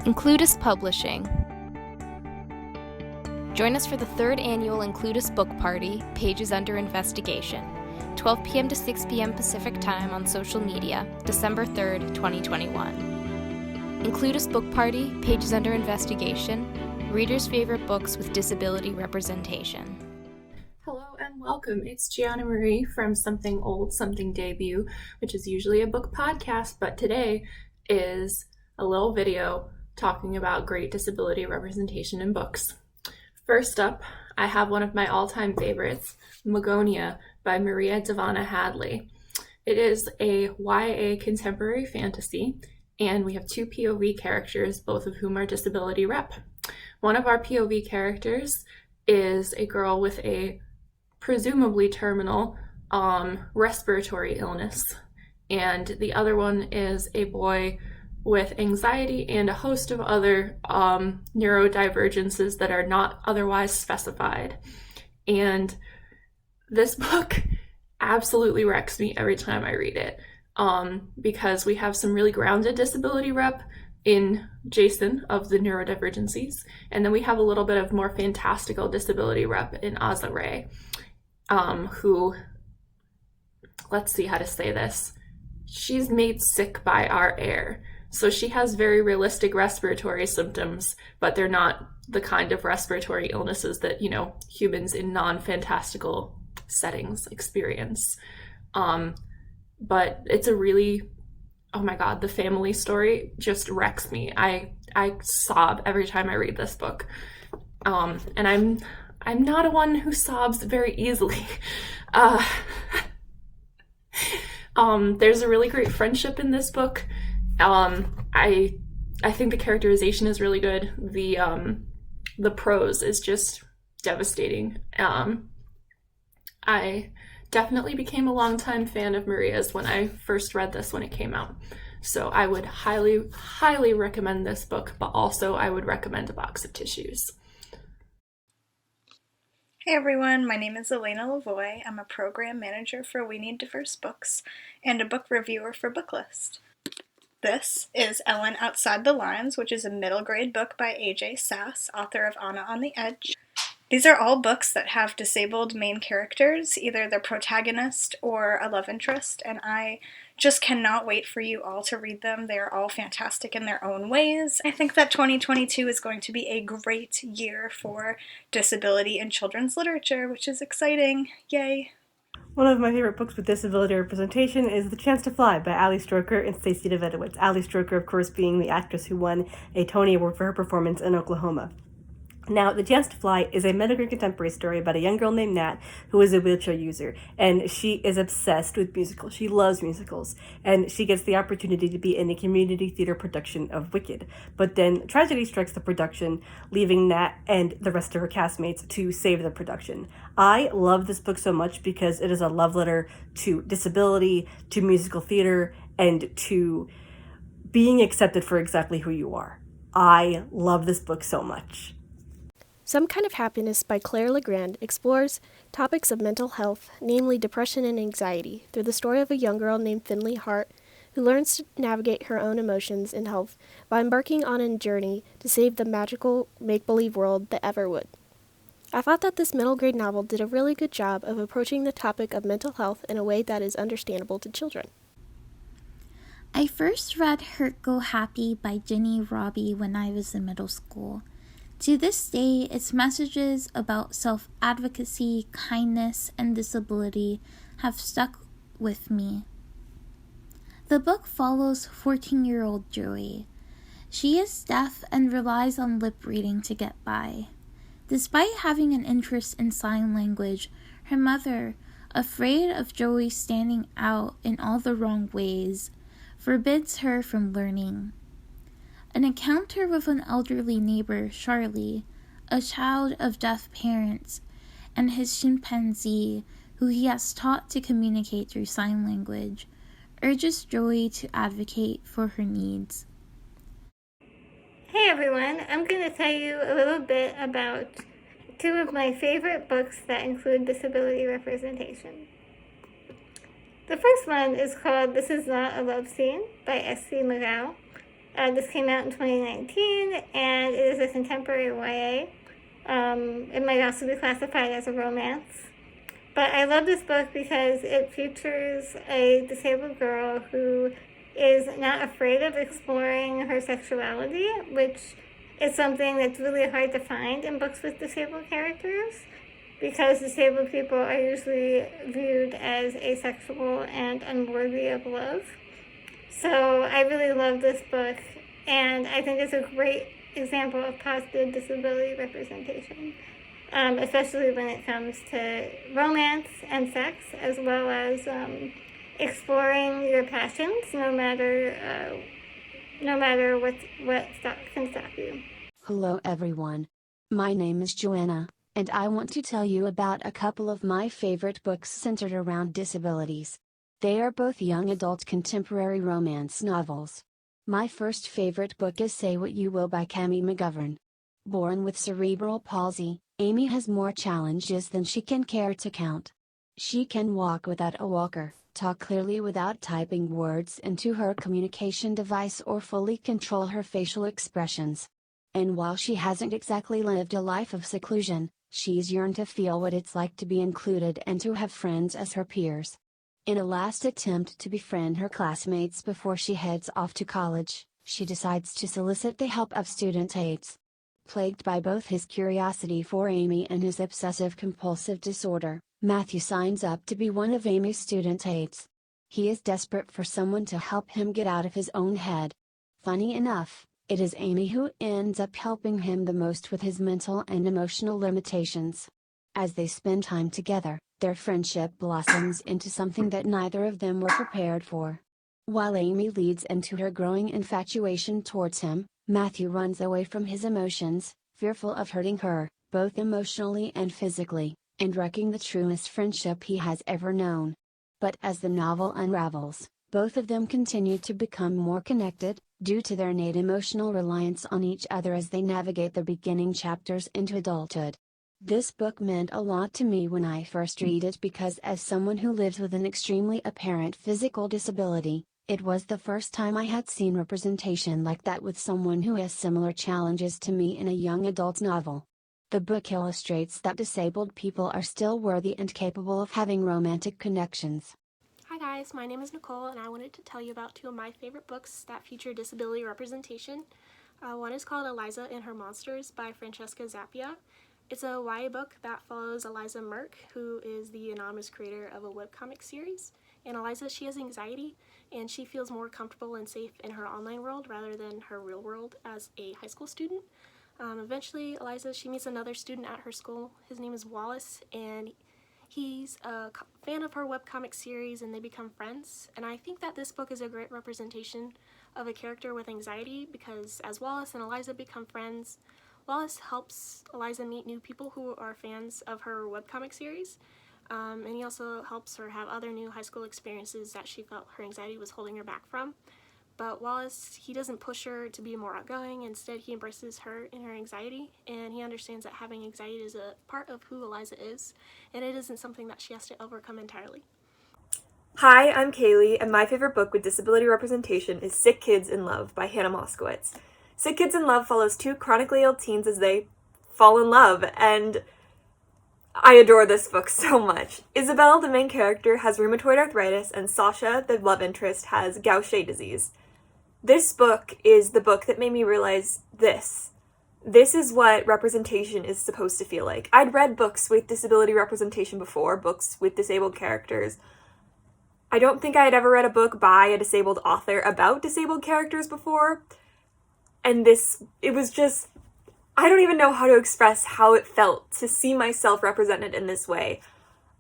Includas Publishing. Join us for the 3rd annual Includas Book Party, Pages Under Investigation, 12 p.m. to 6 p.m. Pacific Time on social media, December 3rd, 2021. Includas Book Party, Pages Under Investigation, readers' favorite books with disability representation. Hello and welcome. It's GiannaMarie from Something Old, Something Debut, which is usually a book podcast, but today is a little video talking about great disability representation in books. First up, I have one of my all-time favorites, Magonia by Maria Devana Hadley. It is a YA contemporary fantasy, and we have 2 POV characters, both of whom are disability rep. One of our POV characters is a girl with a presumably terminal respiratory illness, and the other one is a boy with anxiety and a host of other neurodivergences that are not otherwise specified. And this book absolutely wrecks me every time I read it, because we have some really grounded disability rep in Jason of the neurodivergencies, and then we have a little bit of more fantastical disability rep in Azare, who, let's see how to say this, she's made sick by our air. So she has very realistic respiratory symptoms, but they're not the kind of respiratory illnesses that, humans in non-fantastical settings experience. But it's a really, oh my God, the family story just wrecks me. I sob every time I read this book. And I'm not a one who sobs very easily. There's a really great friendship in this book. I think the characterization is really good. The prose is just devastating. I definitely became a longtime fan of Maria's when I first read this when it came out. So I would highly, highly recommend this book, but also I would recommend a box of tissues. Hey everyone, my name is Alaina Lavoie. I'm a program manager for We Need Diverse Books and a book reviewer for Booklist. This is Elle Outside the Lines, which is a middle grade book by A.J. Sass, author of Anna on the Edge. These are all books that have disabled main characters, either the protagonist or a love interest, and I just cannot wait for you all to read them. They are all fantastic in their own ways. I think that 2022 is going to be a great year for disability in children's literature, which is exciting. Yay! One of my favorite books with disability representation is The Chance to Fly by Ali Stroker and Stacy Davidowitz. Ali Stroker, of course, being the actress who won a Tony Award for her performance in Oklahoma. Now, The Chance to Fly is a middle-grade contemporary story about a young girl named Nat who is a wheelchair user, and she is obsessed with musicals. She loves musicals, and she gets the opportunity to be in a community theater production of Wicked. But then tragedy strikes the production, leaving Nat and the rest of her castmates to save the production. I love this book so much because it is a love letter to disability, to musical theater, and to being accepted for exactly who you are. I love this book so much. Some Kind of Happiness by Claire Legrand explores topics of mental health, namely depression and anxiety, through the story of a young girl named Finley Hart who learns to navigate her own emotions and health by embarking on a journey to save the magical make-believe world that ever would. I thought that this middle grade novel did a really good job of approaching the topic of mental health in a way that is understandable to children. I first read Hercules Happy by Ginny Rorby when I was in middle school. To this day, its messages about self-advocacy, kindness, and disability have stuck with me. The book follows 14-year-old Joey. She is deaf and relies on lip reading to get by. Despite having an interest in sign language, her mother, afraid of Joey standing out in all the wrong ways, forbids her from learning. An encounter with an elderly neighbor, Charlie, a child of deaf parents, and his chimpanzee, who he has taught to communicate through sign language, urges Joey to advocate for her needs. Hey everyone, I'm going to tell you a little bit about 2 of my favorite books that include disability representation. The first one is called This Is Not a Love Scene by S.C. Megale. This came out in 2019, and it is a contemporary YA. It might also be classified as a romance. But I love this book because it features a disabled girl who is not afraid of exploring her sexuality, which is something that's really hard to find in books with disabled characters, because disabled people are usually viewed as asexual and unworthy of love. So I really love this book, and I think it's a great example of positive disability representation, especially when it comes to romance and sex, as well as exploring your passions, no matter what can stop you. Hello everyone. My name is Joanna, and I want to tell you about a couple of my favorite books centered around disabilities. They are both young adult contemporary romance novels. My first favorite book is Say What You Will by Cammie McGovern. Born with cerebral palsy, Amy has more challenges than she can care to count. She can walk without a walker, talk clearly without typing words into her communication device, or fully control her facial expressions. And while she hasn't exactly lived a life of seclusion, she's yearned to feel what it's like to be included and to have friends as her peers. In a last attempt to befriend her classmates before she heads off to college, she decides to solicit the help of student aides. Plagued by both his curiosity for Amy and his obsessive-compulsive disorder, Matthew signs up to be one of Amy's student aides. He is desperate for someone to help him get out of his own head. Funny enough, it is Amy who ends up helping him the most with his mental and emotional limitations. As they spend time together, their friendship blossoms into something that neither of them were prepared for. While Amy leads into her growing infatuation towards him, Matthew runs away from his emotions, fearful of hurting her, both emotionally and physically, and wrecking the truest friendship he has ever known. But as the novel unravels, both of them continue to become more connected, due to their innate emotional reliance on each other as they navigate the beginning chapters into adulthood. This book meant a lot to me when I first read it, because as someone who lives with an extremely apparent physical disability, it was the first time I had seen representation like that with someone who has similar challenges to me in a young adult novel. The book illustrates that disabled people are still worthy and capable of having romantic connections. Hi guys, my name is Nicole, and I wanted to tell you about two of my favorite books that feature disability representation. One is called Eliza and Her Monsters by Francesca Zappia. It's a YA book that follows Eliza Merck, who is the anonymous creator of a webcomic series. And Eliza, she has anxiety, and she feels more comfortable and safe in her online world rather than her real world as a high school student. Eventually, Eliza, she meets another student at her school. His name is Wallace, and he's a fan of her webcomic series, and they become friends. And I think that this book is a great representation of a character with anxiety, because as Wallace and Eliza become friends, Wallace helps Eliza meet new people who are fans of her webcomic series, and he also helps her have other new high school experiences that she felt her anxiety was holding her back from. But Wallace, he doesn't push her to be more outgoing. Instead, he embraces her in her anxiety, and he understands that having anxiety is a part of who Eliza is, and it isn't something that she has to overcome entirely. Hi, I'm Kaylee, and my favorite book with disability representation is Sick Kids in Love by Hannah Moskowitz. Sick Kids in Love follows two chronically ill teens as they fall in love, and I adore this book so much. Isabelle, the main character, has rheumatoid arthritis, and Sasha, the love interest, has Gaucher disease. This book is the book that made me realize this. This is what representation is supposed to feel like. I'd read books with disability representation before, books with disabled characters. I don't think I had ever read a book by a disabled author about disabled characters before. And it was just, I don't even know how to express how it felt to see myself represented in this way.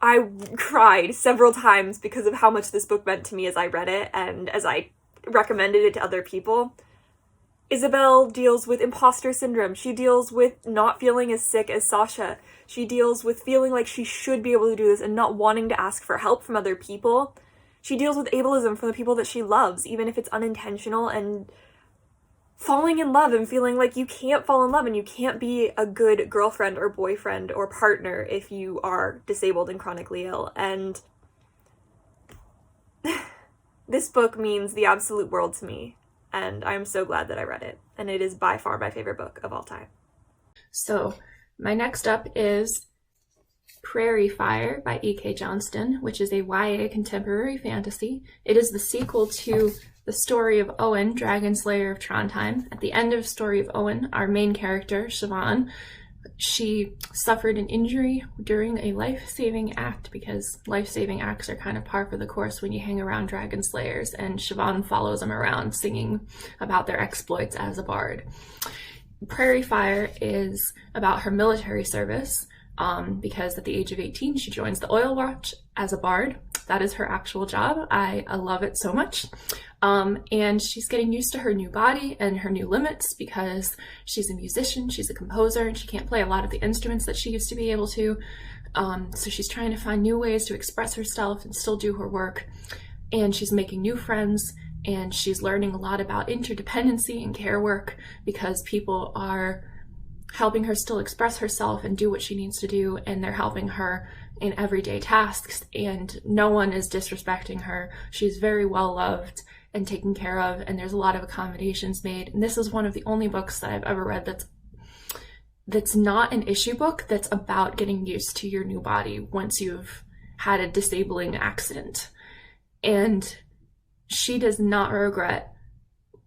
I cried several times because of how much this book meant to me as I read it and as I recommended it to other people. Isabelle deals with imposter syndrome. She deals with not feeling as sick as Sasha. She deals with feeling like she should be able to do this and not wanting to ask for help from other people. She deals with ableism from the people that she loves, even if it's unintentional, and falling in love and feeling like you can't fall in love and you can't be a good girlfriend or boyfriend or partner if you are disabled and chronically ill. And this book means the absolute world to me. and I'm so glad that I read it. And it is by far my favorite book of all time. So my next up is Prairie Fire by E.K. Johnston, which is a YA contemporary fantasy. It is the sequel to the story of Owen, Dragon Slayer of Trondheim. At the end of Story of Owen, our main character, Siobhan, she suffered an injury during a life-saving act, because life-saving acts are kind of par for the course when you hang around dragon slayers, and Siobhan follows them around singing about their exploits as a bard. Prairie Fire is about her military service, because at the age of 18 she joins the Oil Watch as a bard. That is her actual job. I love it so much. And she's getting used to her new body and her new limits, because she's a musician, she's a composer, and she can't play a lot of the instruments that she used to be able to. So she's trying to find new ways to express herself and still do her work. And she's making new friends, and she's learning a lot about interdependency and care work, because people are helping her still express herself and do what she needs to do, and they're helping her in everyday tasks, and no one is disrespecting her. She's very well loved and taken care of, and there's a lot of accommodations made. And this is one of the only books that I've ever read that's not an issue book, that's about getting used to your new body once you've had a disabling accident. And she does not regret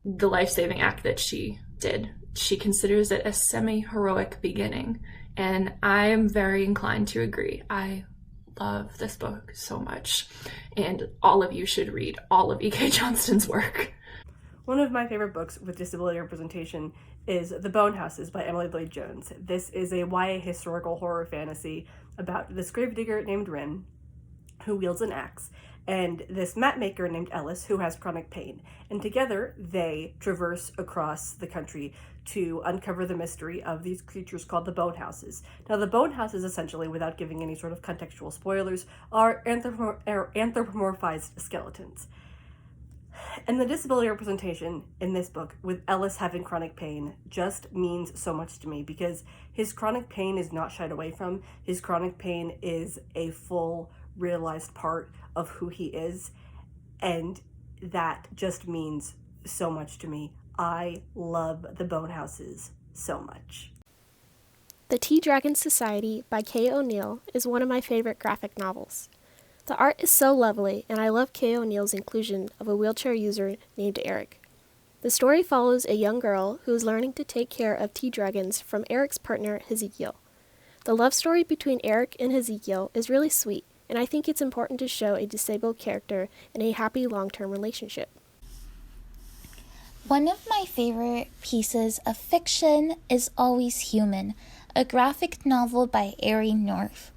the life-saving act that she did. She considers it a semi-heroic beginning, and I am very inclined to agree. I love this book so much, and all of you should read all of E.K. Johnston's work. One of my favorite books with disability representation is The Bone Houses by Emily Lloyd Jones. This is a YA historical horror fantasy about this gravedigger named Rin, who wields an axe, and this map maker named Ellis, who has chronic pain. And together, they traverse across the country to uncover the mystery of these creatures called the Bone Houses. Now, the Bone Houses, essentially, without giving any sort of contextual spoilers, are anthropomorphized skeletons. And the disability representation in this book, with Ellis having chronic pain, just means so much to me, because his chronic pain is not shied away from. His chronic pain is a full, realized part of who he is, and that just means so much to me. I love the Bone Houses so much. The Tea Dragon Society by Kay O'Neill is one of my favorite graphic novels. The art is so lovely, and I love Kay O'Neill's inclusion of a wheelchair user named Eric. The story follows a young girl who is learning to take care of tea dragons from Eric's partner, Hezekiel. The love story between Eric and Hezekiel is really sweet, and I think it's important to show a disabled character in a happy long-term relationship. One of my favorite pieces of fiction is Always Human, a graphic novel by Ari North.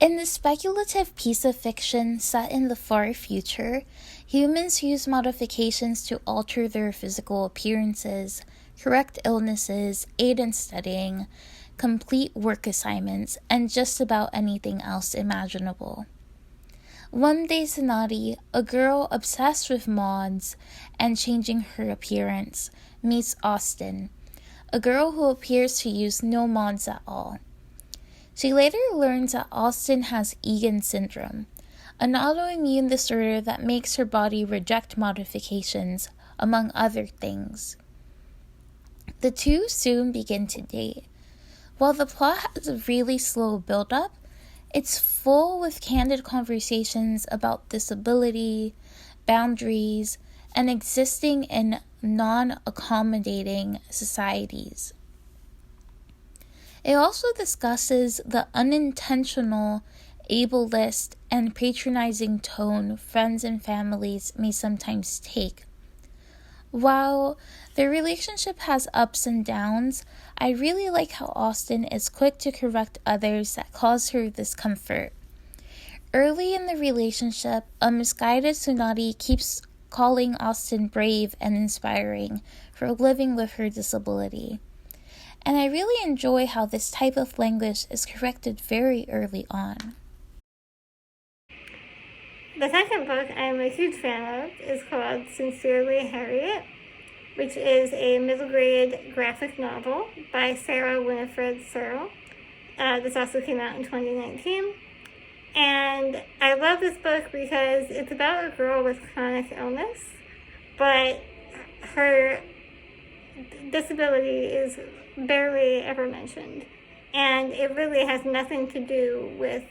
In this speculative piece of fiction set in the far future, humans use modifications to alter their physical appearances, correct illnesses, aid in studying, complete work assignments, and just about anything else imaginable. One day Sonati, a girl obsessed with mods and changing her appearance, meets Austin, a girl who appears to use no mods at all. She later learns that Austin has Egan syndrome, an autoimmune disorder that makes her body reject modifications, among other things. The two soon begin to date. While the plot has a really slow build-up, it's full with candid conversations about disability, boundaries, and existing in non-accommodating societies. It also discusses the unintentional, ableist, and patronizing tone friends and families may sometimes take. While the relationship has ups and downs, I really like how Austin is quick to correct others that cause her discomfort. Early in the relationship, a misguided Sonati keeps calling Austin brave and inspiring for living with her disability. And I really enjoy how this type of language is corrected very early on. The second book I'm a huge fan of is called Sincerely Harriet, which is a middle grade graphic novel by Sarah Winifred Searle. This also came out in 2019. And I love this book because it's about a girl with chronic illness, but her disability is barely ever mentioned. And it really has nothing to do with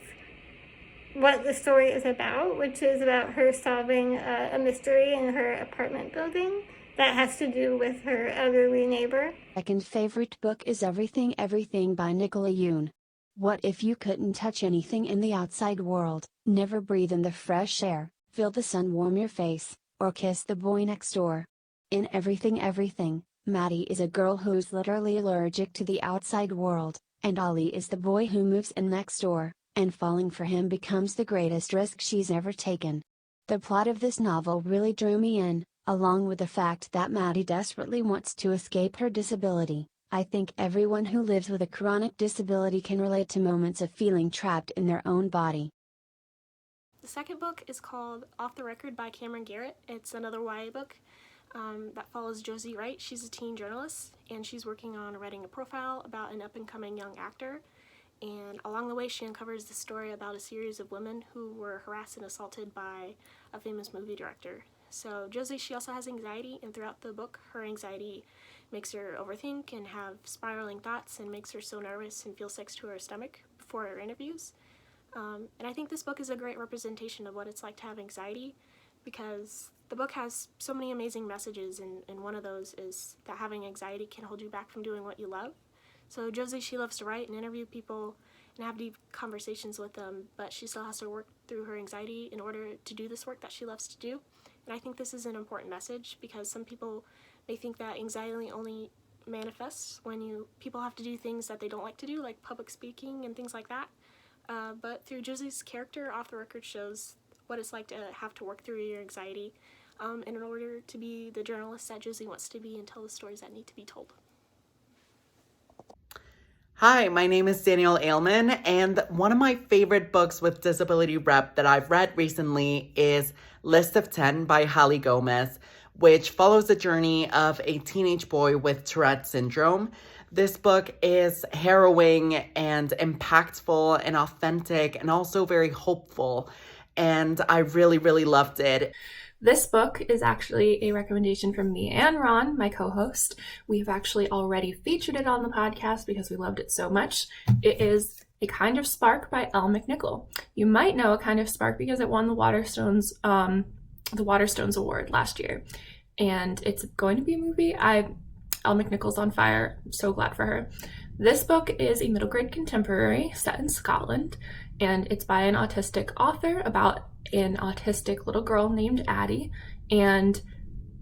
what the story is about, which is about her solving a mystery in her apartment building that has to do with her elderly neighbor. Second favorite book is Everything Everything by Nicole. What if you couldn't touch anything in the outside world, never breathe in the fresh air, feel the sun warm your face, or kiss the boy next door? In Everything Everything, Maddie is a girl who's literally allergic to the outside world, and Ollie is the boy who moves in next door, and falling for him becomes the greatest risk she's ever taken. The plot of this novel really drew me in, along with the fact that Maddie desperately wants to escape her disability. I think everyone who lives with a chronic disability can relate to moments of feeling trapped in their own body. The second book is called Off the Record by Camryn Garrett. It's another YA book that follows Josie Wright. She's a teen journalist, and she's working on writing a profile about an up-and-coming young actor. And along the way, she uncovers the story about a series of women who were harassed and assaulted by a famous movie director. So Josie, she also has anxiety, and throughout the book, her anxiety makes her overthink and have spiraling thoughts and makes her so nervous and feel sick to her stomach before her interviews. And I think this book is a great representation of what it's like to have anxiety, because the book has so many amazing messages, and one of those is that having anxiety can hold you back from doing what you love. So Josie, she loves to write and interview people and have deep conversations with them, but she still has to work through her anxiety in order to do this work that she loves to do. And I think this is an important message, because some people may think that anxiety only manifests when people have to do things that they don't like to do, like public speaking and things like that. But through Josie's character, Off the Record shows what it's like to have to work through your anxiety in order to be the journalist that Josie wants to be and tell the stories that need to be told. Hi, my name is Danielle Ailman, and one of my favorite books with disability rep that I've read recently is List of 10 by Holly Gomez, which follows the journey of a teenage boy with Tourette syndrome. This book is harrowing and impactful and authentic and also very hopeful, and I really, really loved it. This book is actually a recommendation from me and Ron, my co-host. We've actually already featured it on the podcast because we loved it so much. It is A Kind of Spark by Elle McNicoll. You might know A Kind of Spark because it won the Waterstones Award last year. And it's going to be a movie. Elle McNicoll's on fire. I'm so glad for her. This book is a middle grade contemporary set in Scotland, and it's by an autistic author about an autistic little girl named Addie. And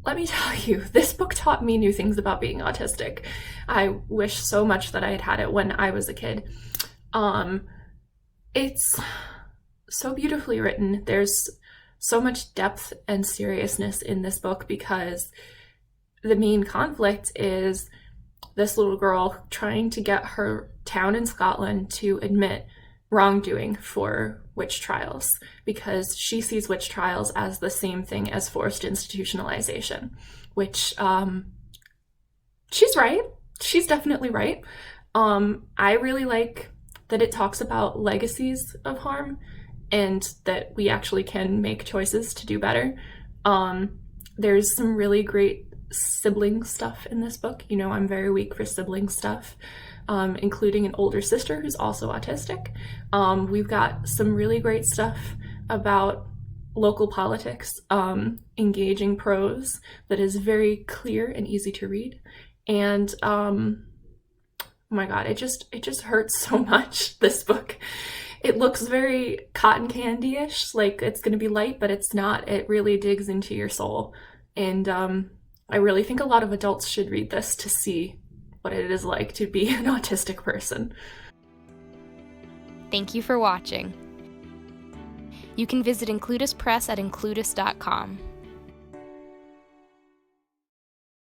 let me tell you, this book taught me new things about being autistic. I wish so much that I had had it when I was a kid. It's so beautifully written. There's so much depth and seriousness in this book, because the main conflict is this little girl trying to get her town in Scotland to admit wrongdoing for witch trials, because she sees witch trials as the same thing as forced institutionalization, which she's right. She's definitely right. I really like that it talks about legacies of harm and that we actually can make choices to do better. There's some really great sibling stuff in this book. You know, I'm very weak for sibling stuff, including an older sister who's also autistic. We've got some really great stuff about local politics, engaging prose that is very clear and easy to read. And oh my god, it just hurts so much, this book. It looks very cotton candy-ish, like it's going to be light, but it's not. It really digs into your soul. And I really think a lot of adults should read this to see what it is like to be an autistic person. Thank you for watching. You can visit Includas Press at includas.com.